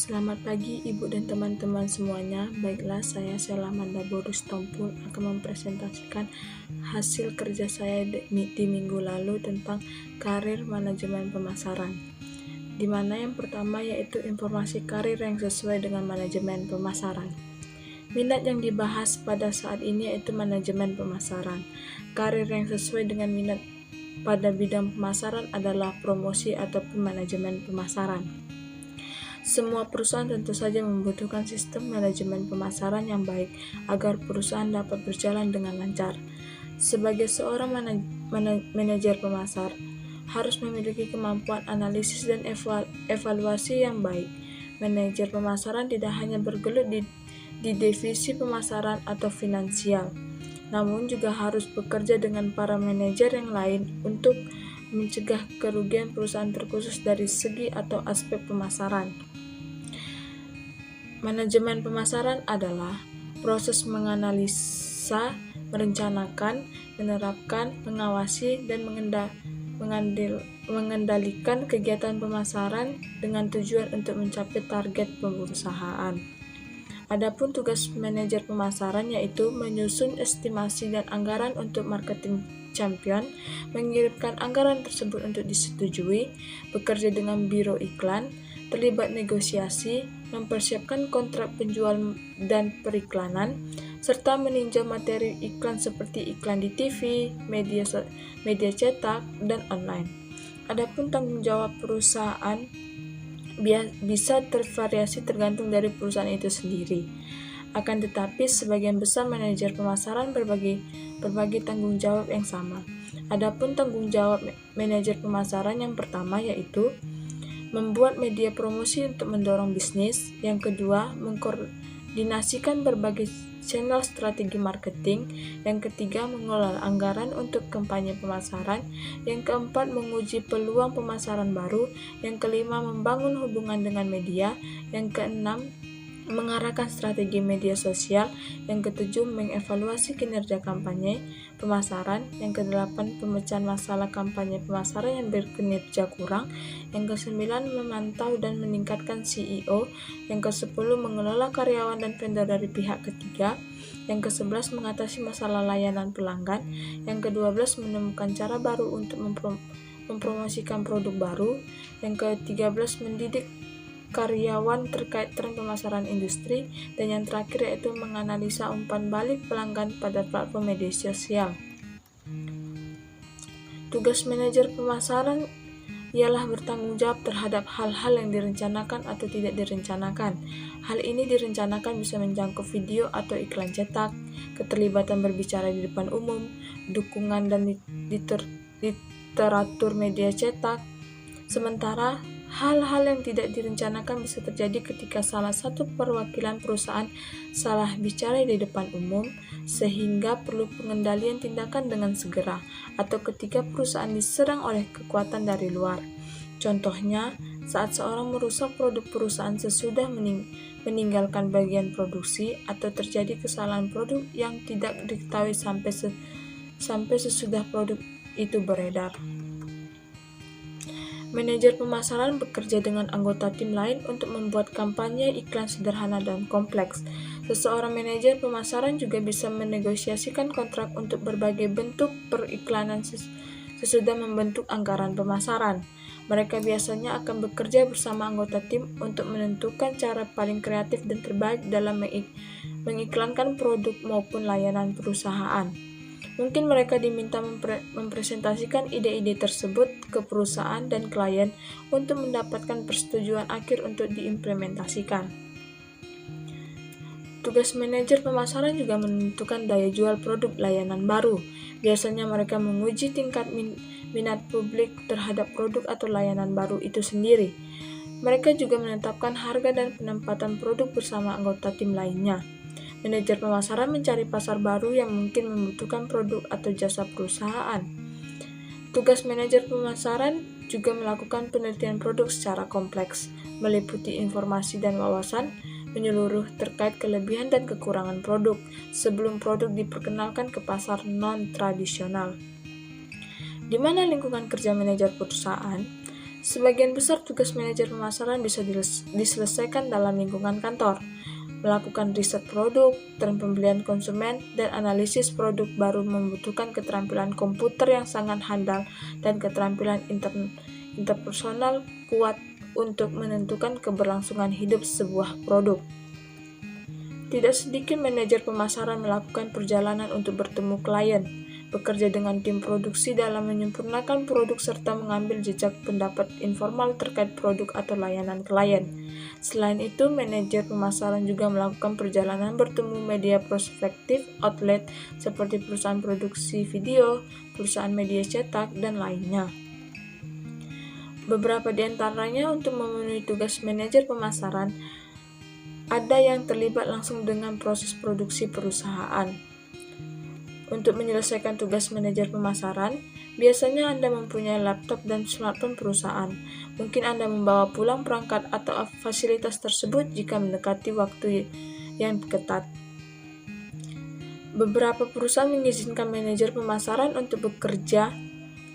Selamat pagi Ibu dan teman-teman semuanya. Baiklah, saya Selamanda Borus Tompul akan mempresentasikan hasil kerja saya di minggu lalu tentang karir manajemen pemasaran. Di mana yang pertama yaitu informasi karir yang sesuai dengan manajemen pemasaran. Minat yang dibahas pada saat ini yaitu manajemen pemasaran. Karir yang sesuai dengan minat pada bidang pemasaran adalah promosi ataupun manajemen pemasaran. Semua perusahaan tentu saja membutuhkan sistem manajemen pemasaran yang baik agar perusahaan dapat berjalan dengan lancar. Sebagai seorang manajer pemasar, harus memiliki kemampuan analisis dan evaluasi yang baik. Manajer pemasaran tidak hanya bergelut di divisi pemasaran atau finansial, namun juga harus bekerja dengan para manajer yang lain untuk mencegah kerugian perusahaan terkhusus dari segi atau aspek pemasaran. Manajemen pemasaran adalah proses menganalisa, merencanakan, menerapkan, mengawasi, dan mengendalikan kegiatan pemasaran dengan tujuan untuk mencapai target perusahaan. Adapun tugas manajer pemasaran yaitu menyusun estimasi dan anggaran untuk marketing champion, mengirimkan anggaran tersebut untuk disetujui, bekerja dengan biro iklan, terlibat negosiasi, mempersiapkan kontrak penjual dan periklanan, serta meninjau materi iklan seperti iklan di TV, media cetak, dan online. Adapun tanggung jawab perusahaan bisa tervariasi tergantung dari perusahaan itu sendiri. Akan tetapi, sebagian besar manajer pemasaran berbagi tanggung jawab yang sama. Adapun tanggung jawab manajer pemasaran yang pertama yaitu membuat media promosi untuk mendorong bisnis. Yang kedua, mengkoordinasikan berbagai channel strategi marketing. Yang ketiga, mengelola anggaran untuk kampanye pemasaran. Yang keempat, menguji peluang pemasaran baru. Yang kelima, membangun hubungan dengan media. Yang keenam, mengarahkan strategi media sosial. Yang ketujuh, mengevaluasi kinerja kampanye pemasaran. Yang kedelapan, pemecahan masalah kampanye pemasaran yang berkinerja kurang. Yang kesembilan, memantau dan meningkatkan CEO. Yang kesepuluh, mengelola karyawan dan vendor dari pihak ketiga. Yang ke-11, mengatasi masalah layanan pelanggan. Yang ke-12, menemukan cara baru untuk mempromosikan produk baru. Yang ke-13, mendidik karyawan terkait tren pemasaran industri. Dan yang terakhir yaitu menganalisa umpan balik pelanggan pada platform media sosial. Tugas manajer pemasaran ialah bertanggung jawab terhadap hal-hal yang direncanakan atau tidak direncanakan. Hal ini direncanakan bisa menjangkau video atau iklan cetak, keterlibatan berbicara di depan umum, dukungan dan literatur media cetak. Sementara hal-hal yang tidak direncanakan bisa terjadi ketika salah satu perwakilan perusahaan salah bicara di depan umum, sehingga perlu pengendalian tindakan dengan segera, atau ketika perusahaan diserang oleh kekuatan dari luar. Contohnya, saat seorang merusak produk perusahaan sesudah meninggalkan bagian produksi, atau terjadi kesalahan produk yang tidak diketahui sampai sesudah produk itu beredar. Manajer pemasaran bekerja dengan anggota tim lain untuk membuat kampanye iklan sederhana dan kompleks. Seseorang manajer pemasaran juga bisa menegosiasikan kontrak untuk berbagai bentuk periklanan sesudah membentuk anggaran pemasaran. Mereka biasanya akan bekerja bersama anggota tim untuk menentukan cara paling kreatif dan terbaik dalam mengiklankan produk maupun layanan perusahaan. Mungkin mereka diminta mempresentasikan ide-ide tersebut ke perusahaan dan klien untuk mendapatkan persetujuan akhir untuk diimplementasikan. Tugas manajer pemasaran juga menentukan daya jual produk layanan baru. Biasanya mereka menguji tingkat minat publik terhadap produk atau layanan baru itu sendiri. Mereka juga menetapkan harga dan penempatan produk bersama anggota tim lainnya. Manajer pemasaran mencari pasar baru yang mungkin membutuhkan produk atau jasa perusahaan. Tugas manajer pemasaran juga melakukan penelitian produk secara kompleks, meliputi informasi dan wawasan menyeluruh terkait kelebihan dan kekurangan produk sebelum produk diperkenalkan ke pasar non-tradisional. Di mana lingkungan kerja manajer perusahaan? Sebagian besar tugas manajer pemasaran bisa diselesaikan dalam lingkungan kantor, melakukan riset produk, tren pembelian konsumen, dan analisis produk baru membutuhkan keterampilan komputer yang sangat handal dan keterampilan interpersonal kuat untuk menentukan keberlangsungan hidup sebuah produk. Tidak sedikit manajer pemasaran melakukan perjalanan untuk bertemu klien, bekerja dengan tim produksi dalam menyempurnakan produk serta mengambil jejak pendapat informal terkait produk atau layanan klien. Selain itu, manajer pemasaran juga melakukan perjalanan bertemu media prospektif outlet seperti perusahaan produksi video, perusahaan media cetak, dan lainnya. Beberapa di antaranya untuk memenuhi tugas manajer pemasaran, ada yang terlibat langsung dengan proses produksi perusahaan. Untuk menyelesaikan tugas manajer pemasaran, biasanya Anda mempunyai laptop dan smartphone perusahaan. Mungkin Anda membawa pulang perangkat atau fasilitas tersebut jika mendekati waktu yang ketat. Beberapa perusahaan mengizinkan manajer pemasaran untuk bekerja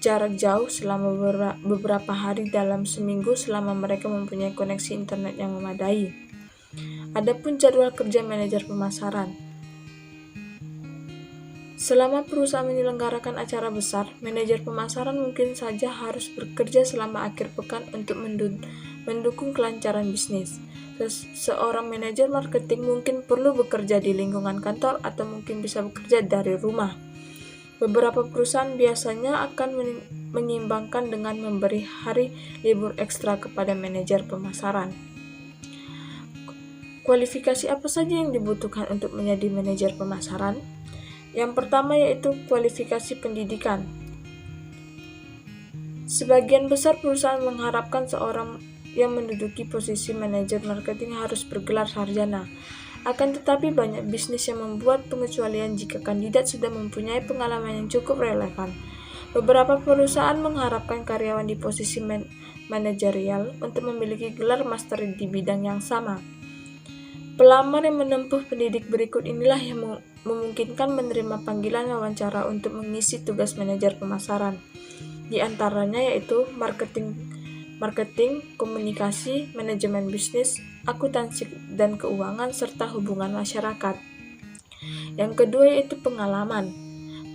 jarak jauh selama beberapa hari dalam seminggu selama mereka mempunyai koneksi internet yang memadai. Adapun jadwal kerja manajer pemasaran. Selama perusahaan menyelenggarakan acara besar, manajer pemasaran mungkin saja harus bekerja selama akhir pekan untuk mendukung kelancaran bisnis. Seorang manajer marketing mungkin perlu bekerja di lingkungan kantor atau mungkin bisa bekerja dari rumah. Beberapa perusahaan biasanya akan menyimbangkan dengan memberi hari libur ekstra kepada manajer pemasaran. Kualifikasi apa saja yang dibutuhkan untuk menjadi manajer pemasaran? Yang pertama yaitu kualifikasi pendidikan. Sebagian besar perusahaan mengharapkan seorang yang menduduki posisi manajer marketing harus bergelar sarjana. Akan tetapi banyak bisnis yang membuat pengecualian jika kandidat sudah mempunyai pengalaman yang cukup relevan. Beberapa perusahaan mengharapkan karyawan di posisi manajerial untuk memiliki gelar master di bidang yang sama. Pelamar yang menempuh pendidik berikut inilah yang memungkinkan menerima panggilan wawancara untuk mengisi tugas manajer pemasaran. Di antaranya yaitu marketing, komunikasi, manajemen bisnis, akuntansi dan keuangan, serta hubungan masyarakat. Yang kedua yaitu pengalaman.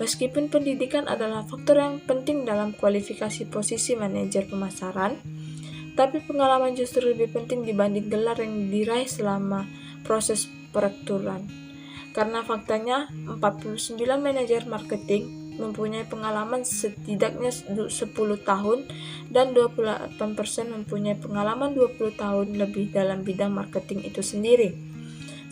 Meskipun pendidikan adalah faktor yang penting dalam kualifikasi posisi manajer pemasaran, tapi pengalaman justru lebih penting dibanding gelar yang diraih selama proses perekrutan. Karena faktanya 49 manajer marketing mempunyai pengalaman setidaknya 10 tahun dan 28% mempunyai pengalaman 20 tahun lebih dalam bidang marketing itu sendiri.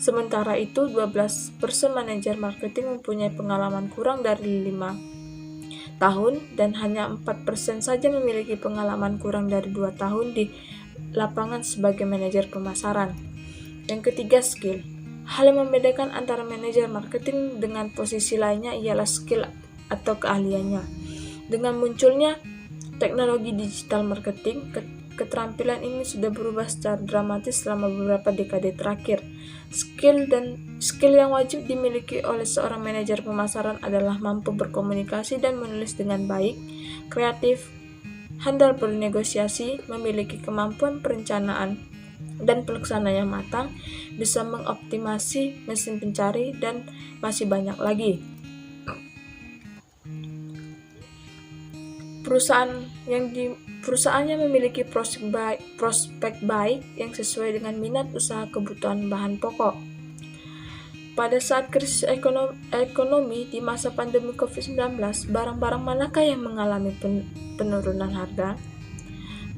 Sementara itu 12% manajer marketing mempunyai pengalaman kurang dari 5 tahun dan hanya 4% saja memiliki pengalaman kurang dari 2 tahun di lapangan sebagai manajer pemasaran. Yang ketiga, skill. Hal yang membedakan antara manajer marketing dengan posisi lainnya ialah skill atau keahliannya. Dengan munculnya teknologi digital marketing, keterampilan ini sudah berubah secara dramatis selama beberapa dekade terakhir. Skill yang wajib dimiliki oleh seorang manajer pemasaran adalah mampu berkomunikasi dan menulis dengan baik, kreatif, handal bernegosiasi, memiliki kemampuan perencanaan dan pelaksanaan yang matang, bisa mengoptimasi mesin pencari, dan masih banyak lagi. Perusahaannya memiliki prospek baik yang sesuai dengan minat usaha kebutuhan bahan pokok. Pada saat krisis ekonomi di masa pandemi COVID-19, barang-barang manakah yang mengalami penurunan harga?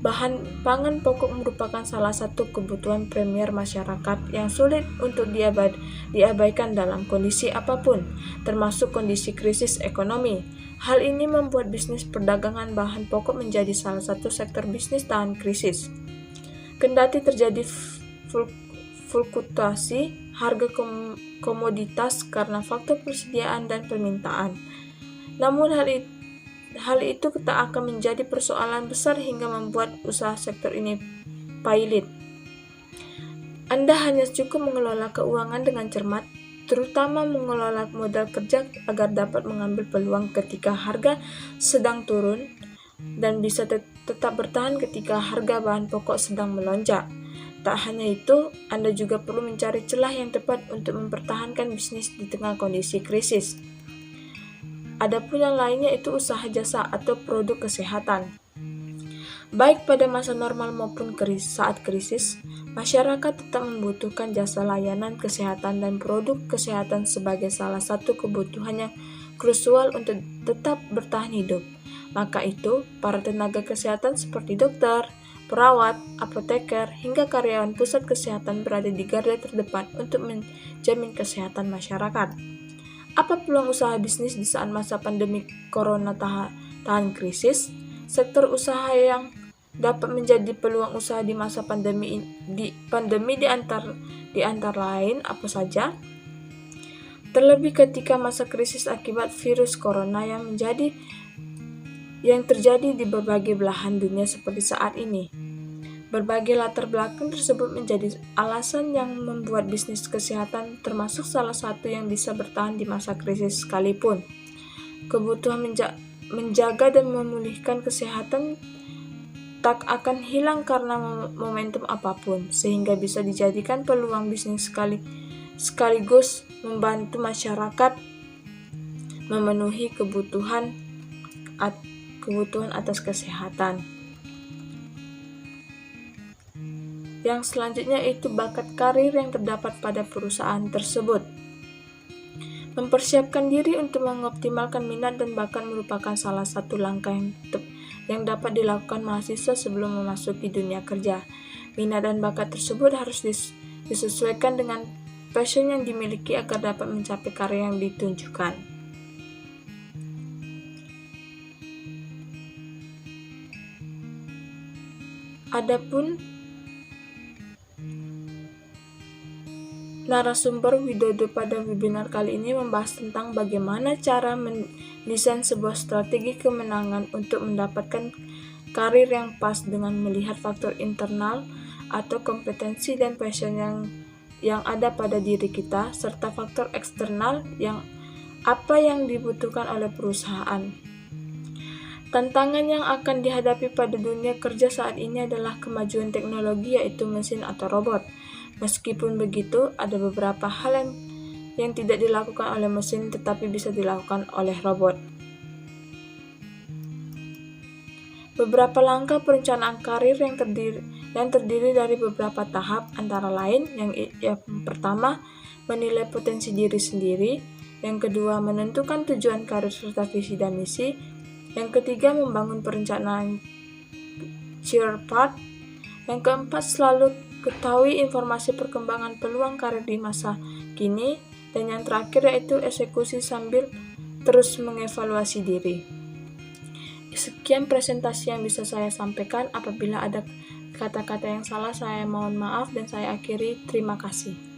Bahan pangan pokok merupakan salah satu kebutuhan primer masyarakat yang sulit untuk diabaikan dalam kondisi apapun, termasuk kondisi krisis ekonomi. Hal ini membuat bisnis perdagangan bahan pokok menjadi salah satu sektor bisnis tahan krisis. Kendati terjadi fluktuasi harga komoditas karena faktor persediaan dan permintaan, namun hal itu tak akan menjadi persoalan besar hingga membuat usaha sektor ini pailit. Anda hanya cukup mengelola keuangan dengan cermat, terutama mengelola modal kerja agar dapat mengambil peluang ketika harga sedang turun dan bisa tetap bertahan ketika harga bahan pokok sedang melonjak. Tak hanya itu, Anda juga perlu mencari celah yang tepat untuk mempertahankan bisnis di tengah kondisi krisis. Adapun yang lainnya itu usaha jasa atau produk kesehatan. Baik pada masa normal maupun saat krisis, masyarakat tetap membutuhkan jasa layanan kesehatan dan produk kesehatan sebagai salah satu kebutuhan yang krusial untuk tetap bertahan hidup. Maka itu, para tenaga kesehatan seperti dokter, perawat, apoteker, hingga karyawan pusat kesehatan berada di garda terdepan untuk menjamin kesehatan masyarakat. Apa peluang usaha bisnis di saat masa pandemi corona tahan krisis? Sektor usaha yang dapat menjadi peluang usaha di masa pandemi di antara lain apa saja? Terlebih ketika masa krisis akibat virus corona yang terjadi di berbagai belahan dunia seperti saat ini. Berbagai latar belakang tersebut menjadi alasan yang membuat bisnis kesehatan termasuk salah satu yang bisa bertahan di masa krisis sekalipun. Kebutuhan menjaga dan memulihkan kesehatan tak akan hilang karena momentum apapun, sehingga bisa dijadikan peluang bisnis sekaligus membantu masyarakat memenuhi kebutuhan atas kesehatan. Yang selanjutnya itu bakat karir yang terdapat pada perusahaan tersebut. Mempersiapkan diri untuk mengoptimalkan minat dan bakat merupakan salah satu langkah yang dapat dilakukan mahasiswa sebelum memasuki dunia kerja. Minat dan bakat tersebut harus disesuaikan dengan passion yang dimiliki agar dapat mencapai karya yang ditunjukkan. Adapun narasumber Widodo pada webinar kali ini membahas tentang bagaimana cara mendesain sebuah strategi kemenangan untuk mendapatkan karir yang pas dengan melihat faktor internal atau kompetensi dan passion yang ada pada diri kita, serta faktor eksternal yang dibutuhkan oleh perusahaan. Tantangan yang akan dihadapi pada dunia kerja saat ini adalah kemajuan teknologi, yaitu mesin atau robot. Meskipun begitu, ada beberapa hal yang tidak dilakukan oleh mesin tetapi bisa dilakukan oleh robot. Beberapa langkah perencanaan karir yang terdiri dari beberapa tahap, antara lain yang pertama, menilai potensi diri sendiri, yang kedua, menentukan tujuan karir serta visi dan misi, yang ketiga, membangun perencanaan career path, yang keempat, selalu ketahui informasi perkembangan peluang karir di masa kini, dan yang terakhir yaitu eksekusi sambil terus mengevaluasi diri. Sekian presentasi yang bisa saya sampaikan. Apabila ada kata-kata yang salah, saya mohon maaf dan saya akhiri. Terima kasih.